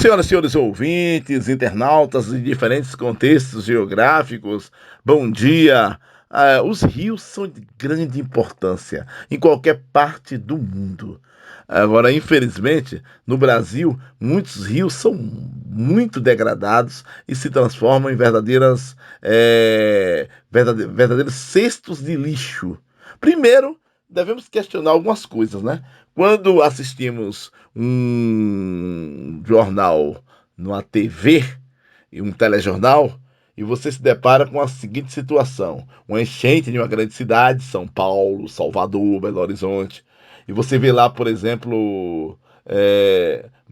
Senhoras e senhores ouvintes, internautas de diferentes contextos geográficos, bom dia. Os rios são de grande importância em qualquer parte do mundo. Agora, infelizmente, no Brasil, muitos rios são muito degradados e se transformam em verdadeiros cestos de lixo. Primeiro, devemos questionar algumas coisas, né? Quando assistimos um jornal numa TV e um telejornal, e você se depara com a seguinte situação: uma enchente de uma grande cidade, São Paulo, Salvador, Belo Horizonte, e você vê lá, por exemplo,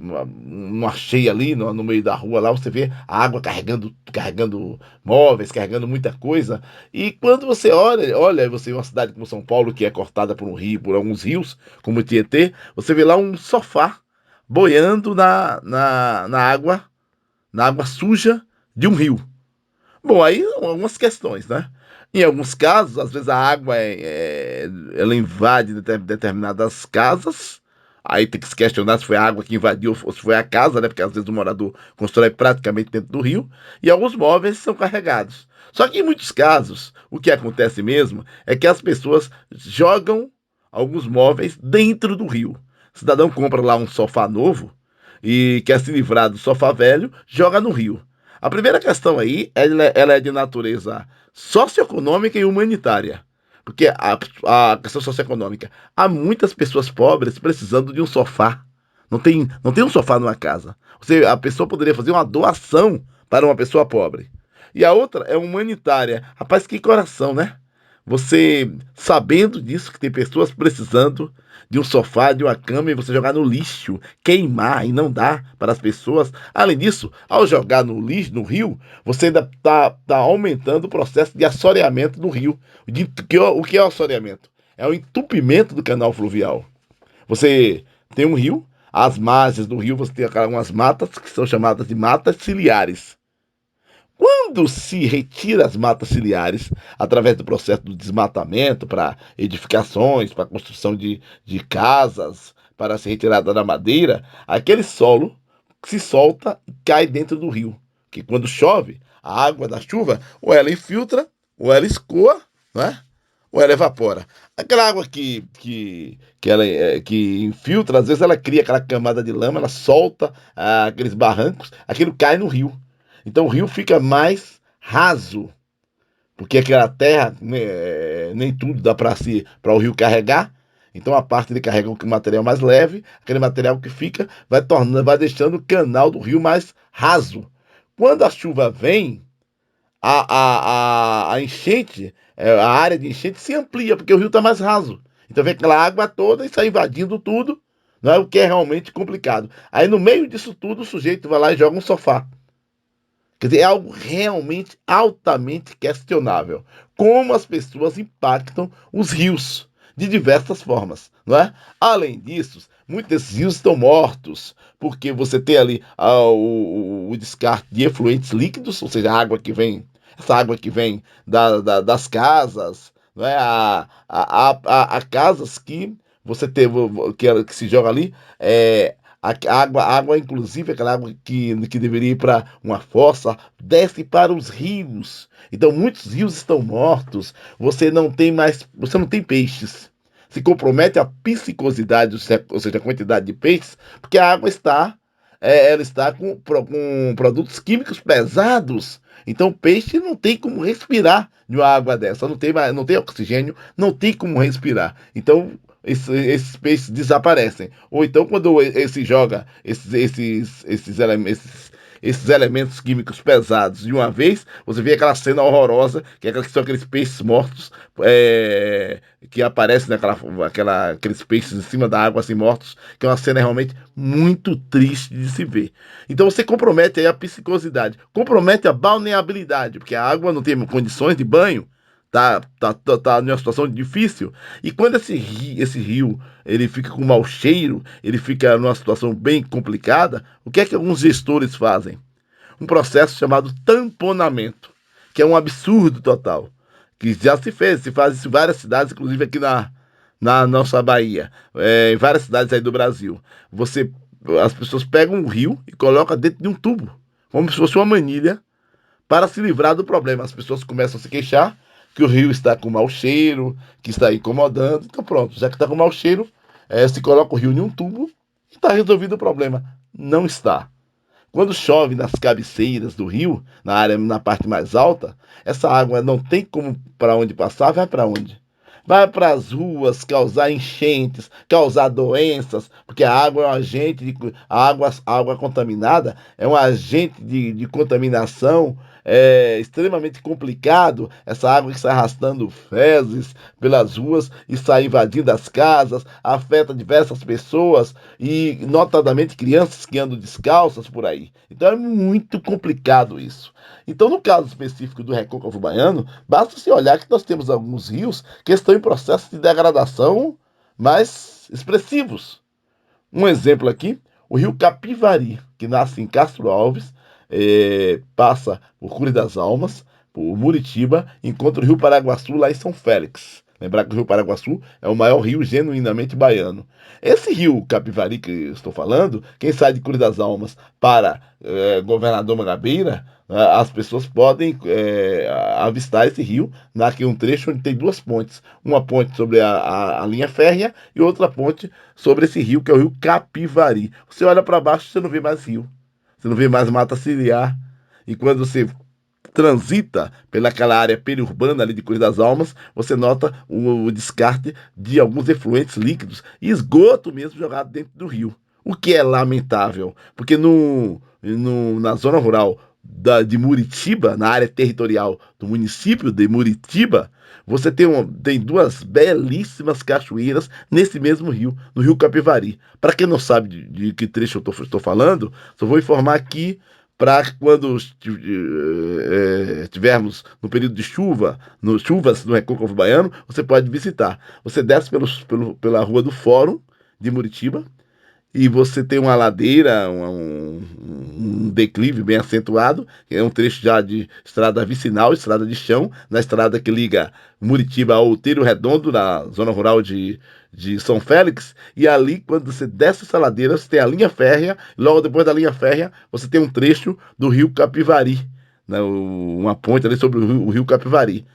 uma cheia ali no meio da rua, lá você vê a água carregando móveis, carregando muita coisa, e quando você olha você vê uma cidade como São Paulo, que é cortada por um rio, por alguns rios, como o Tietê, você vê lá um sofá boiando na água suja de um rio. Bom, aí algumas questões, né? Em alguns casos, às vezes a água ela invade determinadas casas. Aí tem que se questionar se foi a água que invadiu ou se foi a casa, né? Porque às vezes o morador constrói praticamente dentro do rio. E alguns móveis são carregados. Só que em muitos casos, o que acontece mesmo é que as pessoas jogam alguns móveis dentro do rio. O cidadão compra lá um sofá novo e quer se livrar do sofá velho, joga no rio. A primeira questão aí, ela é de natureza socioeconômica e humanitária. Porque a questão socioeconômica, há muitas pessoas pobres precisando de um sofá. Não tem um sofá numa casa. A pessoa poderia fazer uma doação para uma pessoa pobre. E a outra é humanitária. Rapaz, que coração, né? Você sabendo disso, que tem pessoas precisando de um sofá, de uma cama, e você jogar no lixo, queimar e não dar para as pessoas. Além disso, ao jogar no lixo, no rio, você ainda tá aumentando o processo de assoreamento do rio. O que é o assoreamento? É o entupimento do canal fluvial. Você tem um rio, às margens do rio você tem algumas matas que são chamadas de matas ciliares. Quando se retira as matas ciliares, através do processo do desmatamento para edificações, para construção de casas, para se retirada da madeira, aquele solo se solta e cai dentro do rio. Que quando chove, a água da chuva, ou ela infiltra, ou ela escoa, né? Ou ela evapora. Aquela água que infiltra, às vezes ela cria aquela camada de lama, ela solta aqueles barrancos, aquilo cai no rio. Então o rio fica mais raso, porque aquela terra, né, nem tudo dá para o rio carregar. Então a parte ele carrega um material mais leve, aquele material que fica vai deixando o canal do rio mais raso. Quando a chuva vem, a enchente, a área de enchente se amplia, porque o rio está mais raso. Então vem aquela água toda e sai invadindo tudo, não é o que é realmente complicado. Aí no meio disso tudo o sujeito vai lá e joga um sofá. Quer dizer, é algo realmente altamente questionável. Como as pessoas impactam os rios de diversas formas, não é? Além disso, muitos desses rios estão mortos, porque você tem ali o descarte de efluentes líquidos, ou seja, essa água que vem das casas, não é? Há casas que você teve, que se joga ali, a água, inclusive, aquela água que deveria ir para uma fossa, desce para os rios. Então, muitos rios estão mortos. Você não tem peixes. Se compromete a piscicosidade, ou seja, a quantidade de peixes, porque a água ela está com produtos químicos pesados. Então, o peixe não tem como respirar de uma água dessa. Não tem oxigênio, não tem como respirar. Então, esses peixes desaparecem. Ou então, quando se joga esses elementos químicos pesados de uma vez, você vê aquela cena horrorosa, que são aqueles peixes mortos, que aparecem aqueles peixes em cima da água assim mortos, que é uma cena realmente muito triste de se ver. Então você compromete aí a piscicosidade, compromete a balneabilidade, porque a água não tem condições de banho, tá numa situação difícil. E quando esse rio ele fica com mau cheiro, ele fica numa situação bem complicada, o que é que alguns gestores fazem? Um processo chamado tamponamento, que é um absurdo total, que já se faz isso em várias cidades, inclusive aqui na nossa Bahia, em várias cidades aí do Brasil. Você as pessoas pegam um rio e colocam dentro de um tubo, como se fosse uma manilha, para se livrar do problema. As pessoas começam a se queixar que o rio está com mau cheiro, que está incomodando. Então pronto, já que está com mau cheiro, se coloca o rio em um tubo, está resolvido o problema. Não está. Quando chove nas cabeceiras do rio, na parte mais alta, essa água não tem como para onde passar, vai para onde? Vai para as ruas causar enchentes, causar doenças, porque a água é um agente a água contaminada é um agente de contaminação extremamente complicado. Essa água que sai arrastando fezes pelas ruas e sai invadindo as casas, afeta diversas pessoas e notadamente crianças que andam descalças por aí. Então é muito complicado isso. Então, no caso específico do Recôncavo Baiano, basta se olhar que nós temos alguns rios que estão em processo de degradação mais expressivos. Um exemplo aqui, o rio Capivari, que nasce em Castro Alves, passa por Cury das Almas, por Muritiba, encontra o rio Paraguaçu lá em São Félix. Lembrar que o rio Paraguaçu é o maior rio genuinamente baiano. Esse rio Capivari que eu estou falando, quem sai de Cury das Almas para Governador Mangabeira, as pessoas podem avistar esse rio naquele um trecho onde tem duas pontes. Uma ponte sobre a linha férrea e outra ponte sobre esse rio, que é o rio Capivari. Você olha para baixo, você não vê mais rio. Você não vê mais mata ciliar. E quando você transita pelaquela área periurbana ali de Cruz das Almas, você nota o descarte de alguns efluentes líquidos e esgoto mesmo jogado dentro do rio. O que é lamentável, porque na zona rural de Muritiba, na área territorial do município de Muritiba, você tem duas belíssimas cachoeiras nesse mesmo rio, no rio Capivari. Para quem não sabe de que trecho eu estou falando, só vou informar aqui para quando estivermos no período de chuvas no Recôncavo Baiano, você pode visitar. Você desce pela Rua do Fórum de Muritiba, e você tem uma ladeira, um declive bem acentuado, que é um trecho já de estrada vicinal, estrada de chão, na estrada que liga Muritiba ao Outeiro Redondo, na zona rural de São Félix, e ali, quando você desce essa ladeira, você tem a linha férrea, e logo depois da linha férrea, você tem um trecho do rio Capivari, né, uma ponte ali sobre o rio Capivari.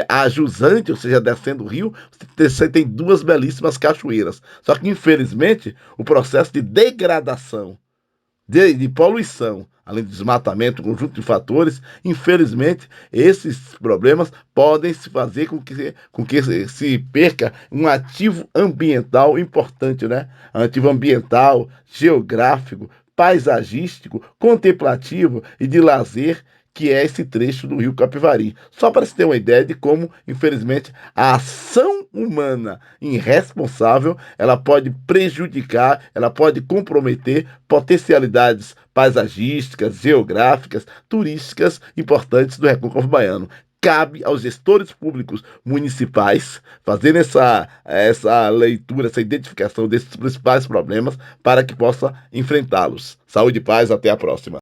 A jusante, ou seja, descendo o rio, você tem duas belíssimas cachoeiras. Só que, infelizmente, o processo de degradação, de poluição, além do desmatamento, um conjunto de fatores, infelizmente, esses problemas podem se fazer com que se perca um ativo ambiental importante, né? Ativo ambiental, geográfico, paisagístico, contemplativo e de lazer, que é esse trecho do rio Capivari. Só para se ter uma ideia de como, infelizmente, a ação humana irresponsável, ela pode prejudicar, ela pode comprometer potencialidades paisagísticas, geográficas, turísticas importantes do Recôncavo Baiano. Cabe aos gestores públicos municipais fazer essa leitura, essa identificação desses principais problemas para que possa enfrentá-los. Saúde e paz, até a próxima.